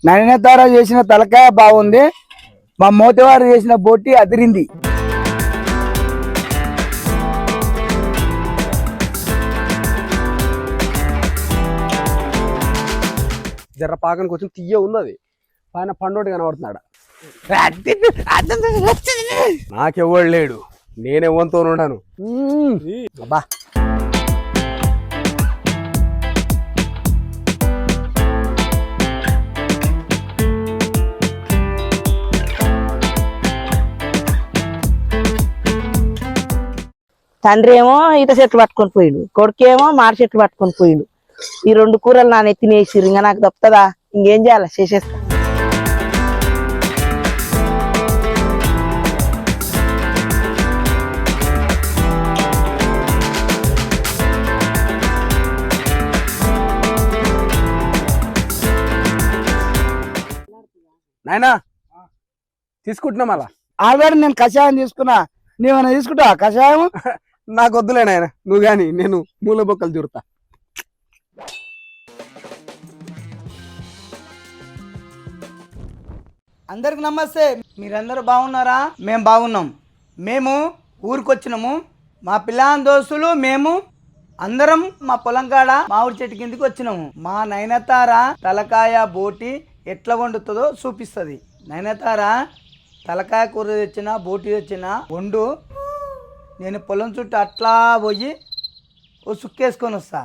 నయనతార చేసిన తలకాయ బాగుంది, మా మోతివారు చేసిన బోటి అదిరింది. జర్ర పాకం కొంచెం తీయ ఉన్నది, పైన పండోటి కనబడుతున్నాడు. నాకెవ్వడు లేడు, నేనెవ్వంతో ఉన్నాను. అబ్బా తండ్రి ఏమో ఈత చెట్లు పట్టుకొని పోయిండు, కొడుకేమో మారి చెట్లు పట్టుకొని పోయిండు. ఈ 2 కూరలు నా నెత్తినేసిర్రు. ఇంకా నాకు తప్పుతుందా? ఇంకేం చేయాలి, చేసేస్తా. నాయనా తీసుకుంటున్నా మళ్ళా. ఆల్రెడీ నేను కషాయం తీసుకున్నా, నువ్వేమైనా తీసుకుంటావా కషాయం? నాకు వద్దులే నాయన, నువ్వు గాని, నేను మూల బొక్కలు చూడతా. అందరికి నమస్తే. మీరందరూ బాగున్నారా? మేము బాగున్నాం. మేము ఊరికొచ్చినాము, మా పిల్లాన్ దోస్తులు మేము అందరం మా పొలం కాడ మామిడి చెట్టు కిందకి వచ్చినాము. మా నయనతార తలకాయ బోటి ఎట్లా వండుతుందో చూపిస్తుంది. నయనతార తలకాయ కూర తెచ్చిన, బోటి తెచ్చిన వండు. నేను పొలం చుట్టూ అట్లా పోయి ఓ సుక్కేసుకొని వస్తా.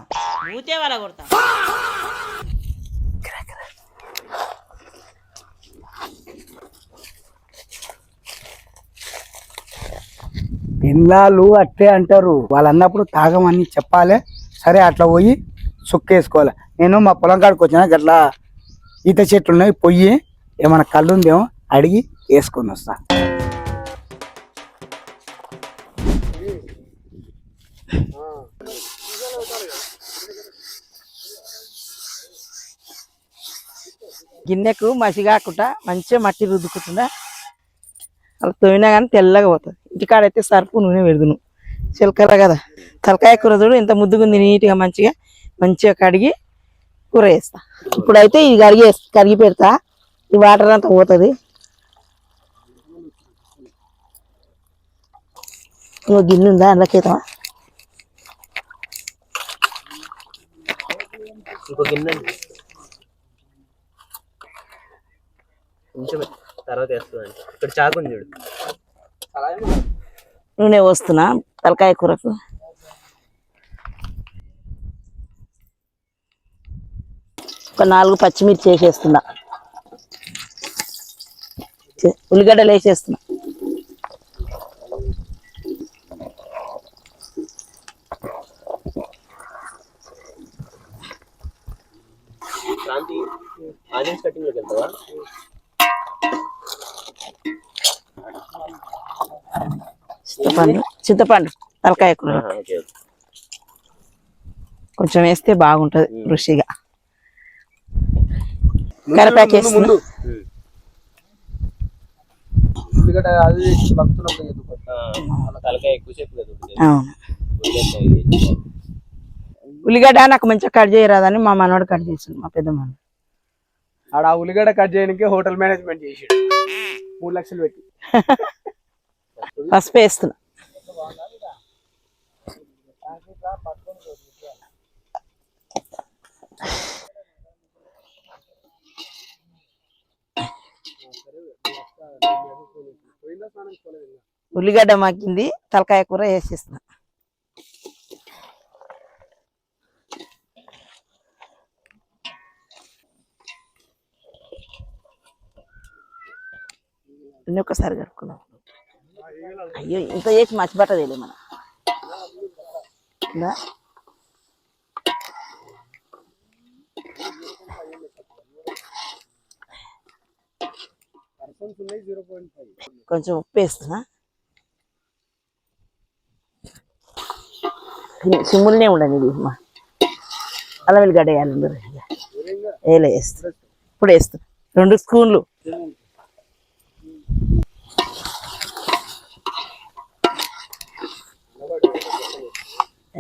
పిల్లలు అట్టే అంటారు, వాళ్ళు అన్నప్పుడు తాగమని చెప్పాలి. సరే అట్లా పోయి సుక్కేసుకోవాలి. నేను మా పొలం కాడికి వచ్చిన, గట్లా ఈత చెట్లు ఉన్నాయి, పొయ్యి ఏమైనా కళ్ళు ఉందేమో అడిగి వేసుకొని వస్తా. గిన్నెకు మసి కాకుండా మంచిగా మట్టి రుద్దుకుంటుందా, అలా తోమినా కానీ తెల్లగా పోతుంది. ఇంటికాడైతే సర్పు నూనె పెడుదును, చిలకల కదా. తలకాయ కూర చూడు ఎంత ముద్దుగుంది, నీట్గా మంచిగా కడిగి కూర వేస్తా. ఇప్పుడైతే ఇది కడిగి పెడతా, ఈ వాటర్ అంతా పోతుంది. ఇంకో గిన్నె ఉందా, అందులోకేదా? తర్వాత ఇక్కడ చాకు ఉంది చూడు. నూనె పోస్తున్నా తలకాయ కూరకు. ఒక 4 పచ్చిమిర్చి వేసేస్తున్నా, ఉల్లిగడ్డలు వేసేస్తున్నా. చింతపండు తలకాయ కూర కొంచెం వేస్తే బాగుంటది రుచిగా. కరివేపాకు వేస్తున్నా. అవును, ఉల్లిగడ్డ నాకు మంచిగా కట్ చేయరాదని మా మనవాడు కట్ చేసాడు, మా పెద్ద మనవాడు. ఆడ ఉల్లిగడ్డ కట్ చేయడానికి హోటల్ మేనేజ్మెంట్ చేసాడు 3 లక్షలు పెట్టి. పసుపు వేస్తున్నా. ఉల్లిగడ్డ మగ్గింది, తలకాయ కూర వేసేస్తున్నా. అన్నీ ఒకసారి కలుపుకున్నాం. అయ్యో ఇంత చేసి మర్చిపట్టదేలే మనం. కొంచెం ఉప్పు వేస్తున్నా. సిమ్ములనే ఉండండి ఇది. మా అల్లం వెల్లిగడ్డ వేయాలి, వేలే వేస్తా. ఇప్పుడు వేస్తున్నా 2 స్పూన్లు.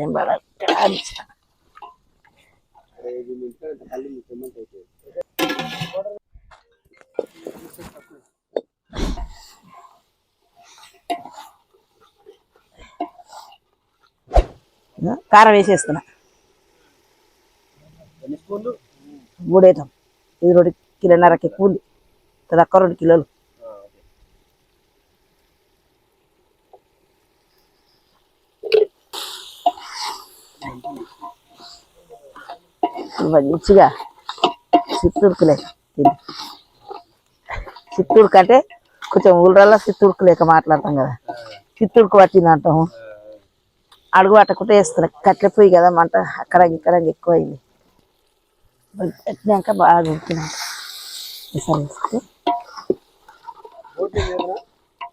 ఏం బాగా కారం వేసేస్తున్నా. 3 వేద్దాం. ఇది 2 కిలోన్నరకి ఎక్కువ ఉంది, తక్కువ 2 కిలోలు. మంచిగా చిత్తుడుకులే చిత్తుడుకు అంటే కొంచెం ఊళ్ళల్లో చిత్తుడుకు లేక మాట్లాడతాం కదా, చిత్తుడుకు పట్టింది అంటాము. అడుగు పట్టకుండా వేస్తున్నా, కట్టె పొయ్యి కదా మంట అక్కడ ఇక్కడ ఎక్కువ అయింది. పెట్టినాక బాగా ఉడికినాక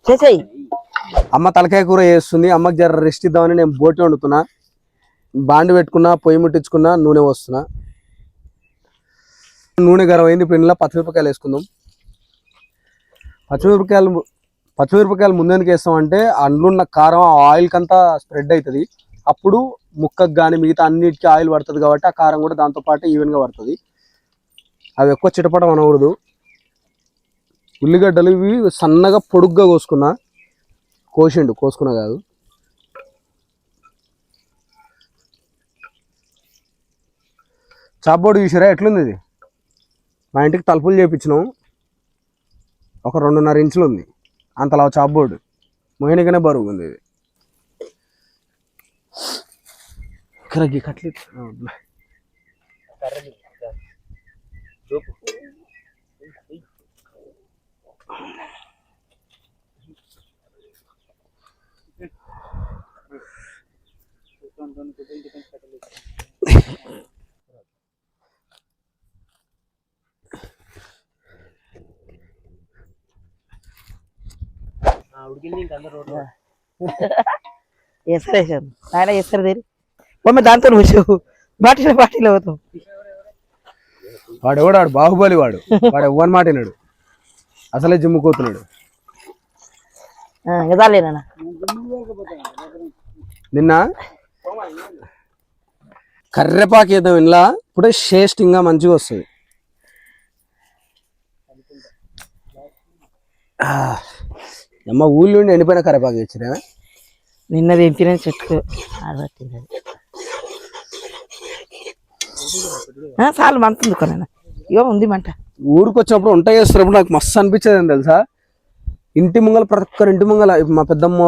చేసేయి. అమ్మ తలకాయ కూర చేస్తుంది, అమ్మకి జర రెస్ట్ ఇద్దామని నేను బోటి వండుతున్నా. బాండి పెట్టుకున్నా, పొయ్యి ముట్టించుకున్నా, నూనె పోస్తున్నా. నూనె గరం అయింది. ఇప్పుడు ఇంట్లో పచ్చిమిరపకాయలు వేసుకుందాం. పచ్చిమిరపకాయలు ముందెందుకు వేస్తామంటే అందులో ఉన్న కారం ఆయిల్కి అంతా స్ప్రెడ్ అవుతుంది. అప్పుడు ముక్కకు కానీ మిగతా అన్నిటికీ ఆయిల్ పడుతుంది కాబట్టి ఆ కారం కూడా దాంతోపాటు ఈవెన్గా పడుతుంది. అవి ఎక్కువ చిటపటం అనకూడదు. ఉల్లిగడ్డలు ఇవి సన్నగా పొడుగ్గా కోసుకున్నా కాదు. చాప్ బోర్డు చూసారా ఎట్లుంది ఇది? మా ఇంటికి తలుపులు చేయించినాం, ఒక 2.5 ఇంచులు ఉంది. అంతలా చాప్ బోర్డు మోయినగానే బరువు ఉంది ఇది. కట్లెట్ ఎసరేసాను ఆయన ఎసరు తెరి మమ్మీ దాంతో వచ్చావు బాటిలో పోతావు. వాడు బాహుబలి వాడు ఎవ్వని మాట విన్నాడు, అసలే జిమ్ముకోతున్నాడు. ఎదాలేనా నిన్న కర్రెపాకు వేద్దాం ఇంట్లో, ఇప్పుడే షేస్టింగ్గా మంచిగా వస్తుంది. అమ్మ ఊళ్ళో ఉండి ఎండిపోయిన కర్రెపాకు తెచ్చిరా? నిన్న తెంపిన చెట్టు ఆడబట్టింది. చాలు మంతుంది కొన ఇవో ఉంది మంట. ఊరికి వచ్చినప్పుడు వంట చేస్తున్నప్పుడు నాకు మస్తు అనిపించేది అని తెలుసా, ఇంటి ముంగల ప్రతి ఒక్కరి ఇంటి ముంగల మా పెద్దమ్మ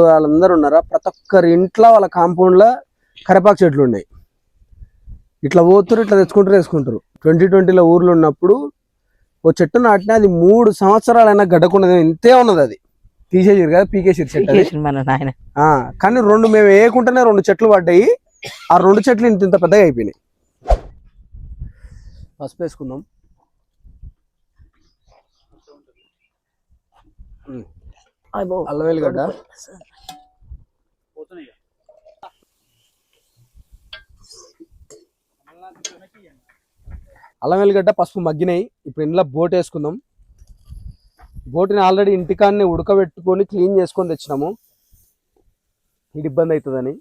వాళ్ళందరూ ఉన్నారా, ప్రతి ఒక్కరి ఇంట్లో వాళ్ళ కాంపౌండ్లో కరివేపాకు చెట్లు ఉన్నాయి. ఇట్లా పోతురు, ఇట్లా తెచ్చుకుంటారు వేసుకుంటారు. 2020లో ఊర్లో ఉన్నప్పుడు ఓ చెట్టు నాటినా అది 3 సంవత్సరాలైనా గడ్డకున్నది, ఇంతే ఉన్నది. అది తీసేసారు కదా, పీకేసారు చెట్టు. కానీ మేము వేయకుండానే 2 చెట్లు పడ్డాయి. ఆ 2 చెట్లు ఇంత పెద్దగా అయిపోయినాయి. పసుపు వేసుకుందాం. అల్లం వెల్లిగడ్డ, పసుపు మగ్గినాయి. ఇప్పుడు ఇంట్లో బోట్ వేసుకుందాం. బోటిని ఆల్రెడీ ఇంటికాన్ని ఉడకబెట్టుకొని క్లీన్ చేసుకొని తెచ్చినాము, ఇది ఇబ్బంది అవుతుందని.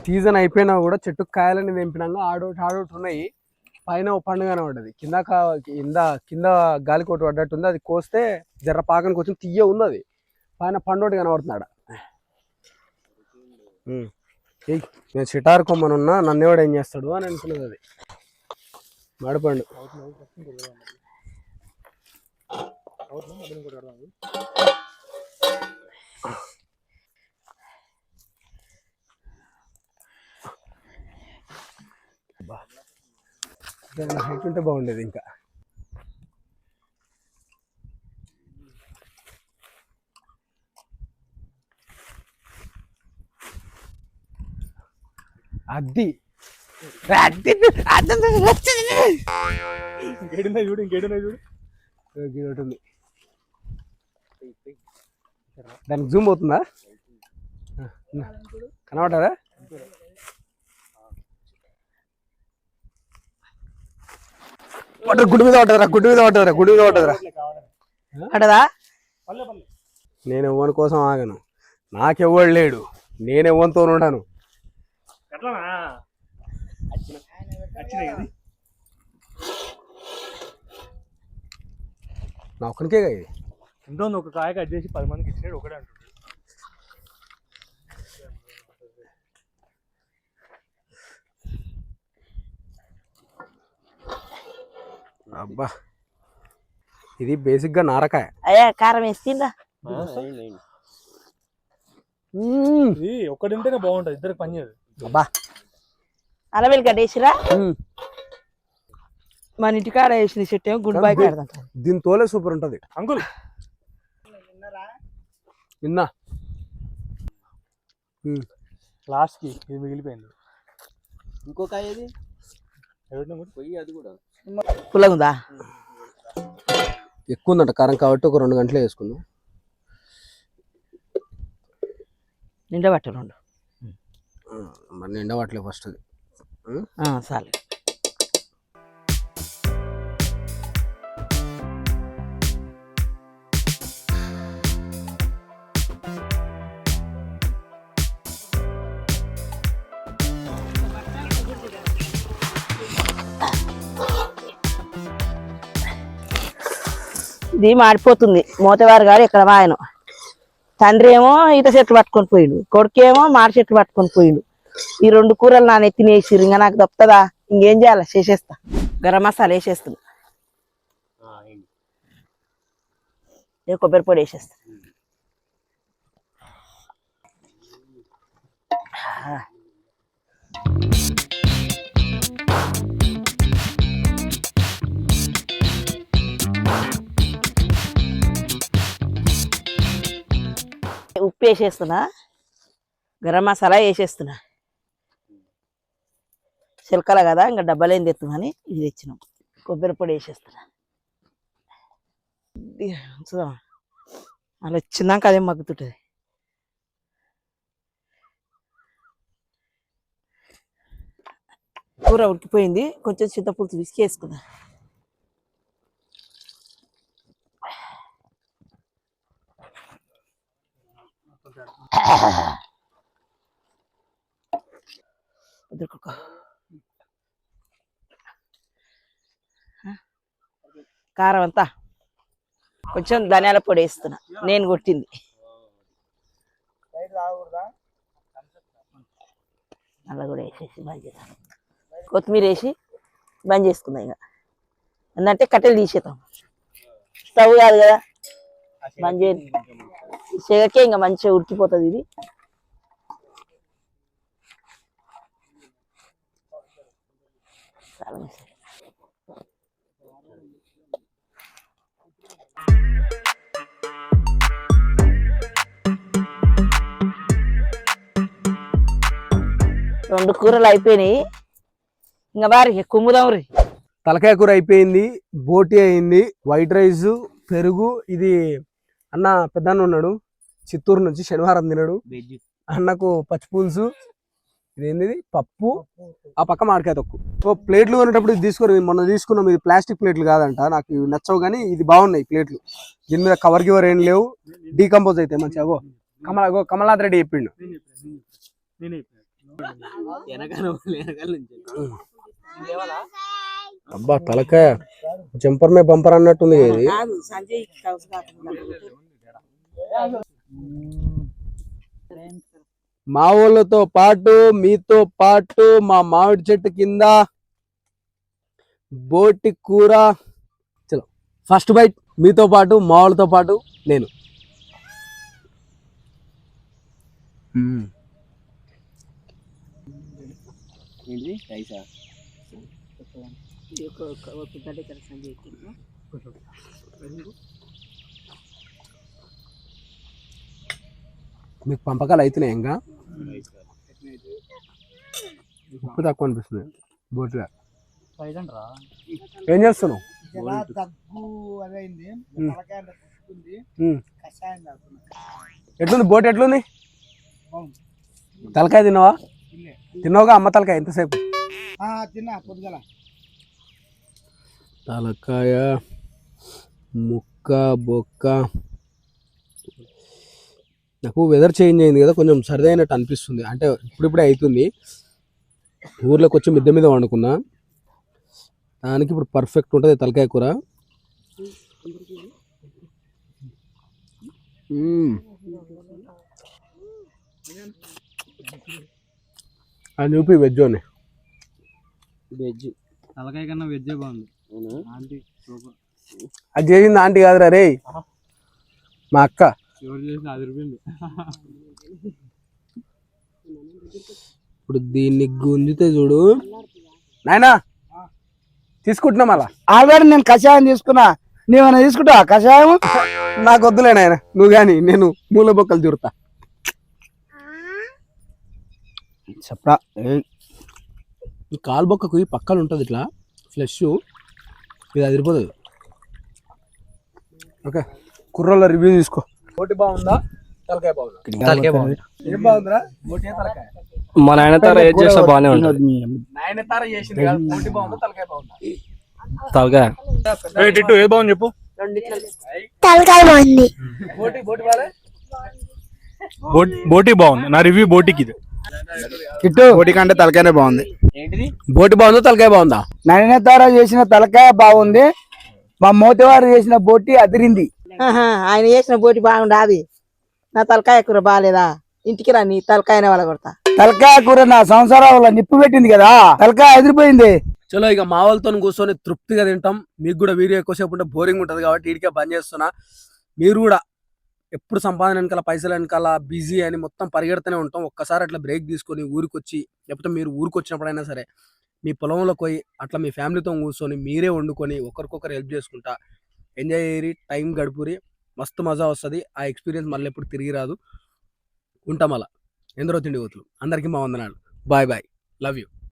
సీజన్ అయిపోయినా కూడా చెట్టు కాయలని తెంపినాక ఆడోటి ఉన్నాయి. పైన ఓ పండు కనబడ్డది, కింద గాలికోటి పడ్డట్టుంది. అది కోస్తే జర్ర పాకనికి వచ్చి తీయ ఉంది. అది పైన పండోటి కనబడుతున్నాడు. నేను చిటారు కొమ్మనున్నా నన్నేవాడు ఏం చేస్తాడు అని అనుకున్నది. అది మాడిపండు. హైట్ ఉంటే బాగుండేది. ఇంకా అది చూడు, ఇంకేడున్నాయి చూడు, ఇంకేటుంది. దానికి జూమ్ అవుతుందా? కనబడ్డారా? గుడి మీద పట్టదురా. అడదా నేను ఎవరి కోసం ఆగను, నాకెవ్వడు లేడు, నేను ఎవరితో ఉన్నాను. నా ఒక్కనికే ఇది ఎంతో ఒక కాయ కట్ చేసి 10 మందికి ఇచ్చినాడు ఒకటే అంటున్నాడు. అబ్బా ఇది బేసిక్ గా నారకాయ. అయ్యా కారం వేసిందా? ఇది ఒక్కడింటేనే బాగుంటది, ఇద్దరికి పని చేయదు. అబ్బా అలవేలు గడ్డ వేసిరా? మన ఇంటికాడ వేసిన చెట్టు ఏమో గుడ్ బై కాడదంట. దీని తోలే సూపర్ ఉంటది అంకుల్. విన్నా లాస్ట్ కి ఇది మిగిలిపోయింది. ఇంకొక ఏది పొయ్యి అది కూడా పుల్లగుందా? ఎక్కువ ఉందంట కారం కాబట్టి ఒక 2 గంటలు వేసుకుందాం. నిండా పట్టు 2 మరి నిండా వాటిలో ఫస్ట్ అది చాలు. ఇది మాడిపోతుంది. మోతవారు గారు ఇక్కడ ఆయన తండ్రి ఏమో ఈత చెట్లు పట్టుకొని పోయిండు, కొడుకేమో మాడి చెట్లు పట్టుకొని పోయిండు. ఈ 2 కూరలు నా నెత్తినేసిరు. ఇంకా నాకు తప్పుతుందా? ఇంకేం చేయాలి? చేసేస్తా. గరం మసాలా వేసేస్తున్నా, కొబ్బరి పొడి వేసేస్తా. ఉప్పు వేసేస్తున్నా, గరం మసాలా వేసేస్తున్నా. చిలకల కదా, ఇంకా డబ్బాలేం తెస్తామని ఇది తెచ్చినాం. కొబ్బరి పొడి వేసేస్తున్నా. చూద్దాం అలా వచ్చిందాక అదే మగ్గుతుంటుంది. కూర ఉడికిపోయింది, కొంచెం చింతపులుసు విసికి వేసుకుందా. కారం అంతా కొంచెం ధనియాల పొడి వేస్తున్నా, నేను కొట్టింది. అలా కూడా వేసేసి బంద్ చేద్దాం. కొత్తిమీర వేసి బంద్ చేసుకుందాం. ఇక ఎందుకంటే కట్టెలు తీసేద్దాం, స్టవ్ కాదు కదా, బంద్ చేయాలి. చెగకే ఇంకా మంచిగా ఉడికిపోతుంది ఇది. రెండు కూరలు అయిపోయినాయి, ఇంకా వారికి కుమ్ముదాం. రీ తలకాయ కూర అయిపోయింది, బోటి అయింది, వైట్ రైస్, పెరుగు. ఇది అన్న పెద్దన్న ఉన్నాడు చిత్తూరు నుంచి, శనివారం తినడు. అన్నకు పచ్చిపులుసు, ఇదేంది పప్పు, ఆ పక్క మామిడికాయ తొక్కు. సో ప్లేట్లు కొనేటప్పుడు ఇది తీసుకోరు, మొన్న తీసుకున్నాం. ఇది ప్లాస్టిక్ ప్లేట్లు కాదంట, నాకు ఇవి నచ్చవు, కానీ ఇది బాగున్నాయి ప్లేట్లు. దీని మీద కవర్ గివర్ ఏం లేవు, డీకంపోజ్ అయితే మంచిగా. కమలాథ్ రెడ్డి చెప్పిండు. అబ్బా తలకాయ జంపర్ మే బంపర్ అన్నట్టుంది ఇది. మా ఊళ్ళతో పాటు మీతో పాటు మా మామిడి చెట్టు కింద బోటి కూర. చలో ఫస్ట్ బైట్ మీతో పాటు, మా వాళ్ళతో పాటు నేను. మీకు పంపకాలు అవుతున్నాయి, ఇంకా ఉప్పు తక్కువ అనిపిస్తుంది బోట్గా. ఏం చేస్తున్నావు? ఎట్లుంది బోట్, ఎట్లుంది? తలకాయ తిన్నావా? తిన్నావుగా అమ్మ తలకాయ ఎంతసేపు? తలకాయ ముక్క బొక్క. నాకు వెదర్ చేంజ్ అయింది కదా, కొంచెం సరిదైనట్టు అనిపిస్తుంది. అంటే ఇప్పుడిప్పుడే అవుతుంది. ఊర్లోకి వచ్చి మిద్దె మీద వండుకున్నా, దానికి ఇప్పుడు పర్ఫెక్ట్ ఉంటుంది తలకాయ కూర. అది చూపి వెజ్ అని. వెజ్ తలకాయ కన్నా వెజ్జే బాగుంది. Aunty super. అది చేసింది ఆంటీ కాదురా రే, మా అక్క. ఎవరు చేసిన అది రూపాయలు. ఇప్పుడు దీన్ని గుంజితే చూడు నాయనా, తీసుకుంటున్నాం అలా. ఆల్రెడీ నేను కషాయం తీసుకున్నా, నువ్వేమైనా తీసుకుంటావా కషాయం? నాకు వద్దులే నాయన, నువ్వు కానీ నేను మూల బొక్కలు చూడతా. చెప్పరా ఈ కాలు బొక్కకు ఈ పక్కన ఉంటుంది ఇట్లా ఫ్లెష్, ఇది అదిరిపోతుంది. ఓకే, కుర్రోళ్ళ రివ్యూ తీసుకో. బోటి బాగుందా తలకాయ బాగుందా? తలకాయ బాగుంది. ఏం బాగుందిరా? బోటి తలకాయ? మా నాయనతార ఏది చేస్తే బాగానే ఉంటుంది. నాయనతార చేసింది కాదు, బోటి బాగుందా తలకాయ బాగుందా? తలకాయ. టిట్టు ఏది బాగుంది చెప్పు. తలకాయ బాగుంది. బోటి బోటి బాలే. బోటి బాగుంది. నా రివ్యూ బోటికి ఇది. కిట్టు బోటి కంటే తలకాయనే బాగుంది. బోటి బాగుందా తలకాయ బాగుందా? నయనతార చేసిన తలకాయ బాగుంది, మా మోతివారు చేసిన బోటి అదిరింది. ఆయన చేసిన బోటి బాగుండాది, నా తలకాయ కూర బాగాలేదా? ఇంటికి రా, నీ తలకాయనే వాళ్ళ కొడతా. తలకాయ కూర నా సంసారంలో నిప్పు పెట్టింది కదా, తలకాయ అదిరిపోయింది. చలో ఇక మా వాళ్ళతో కూర్చొని తృప్తిగా తింటాం. మీకు కూడా వీడియో ఎక్కువసేపు ఉంటే బోరింగ్ ఉంటుంది కాబట్టి ఇడికే బంద్ చేస్తున్నా. మీరు కూడా ఎప్పుడు సంపాదన వెనకాల పైసలు వెనకాల బిజీ అని మొత్తం పరిగెడుతూనే ఉంటాం. ఒక్కసారి అట్లా బ్రేక్ తీసుకొని ఊరికి వచ్చి, లేకపోతే మీరు ఊరికి వచ్చినప్పుడైనా సరే మీ పొలంలోకి పోయి అట్లా మీ ఫ్యామిలీతో కూర్చొని మీరే వండుకొని ఒకరికొకరు హెల్ప్ చేసుకుంటా ఎంజాయ్ చేయరి, టైం గడుపురి, మస్తు మజా వస్తుంది. ఆ ఎక్స్పీరియన్స్ మళ్ళీ ఎప్పుడు తిరిగి రాదు. ఉంటాం అలా ఎందరో తిండి పోతులు. అందరికీ మా వందనాలు. Bye bye, love you.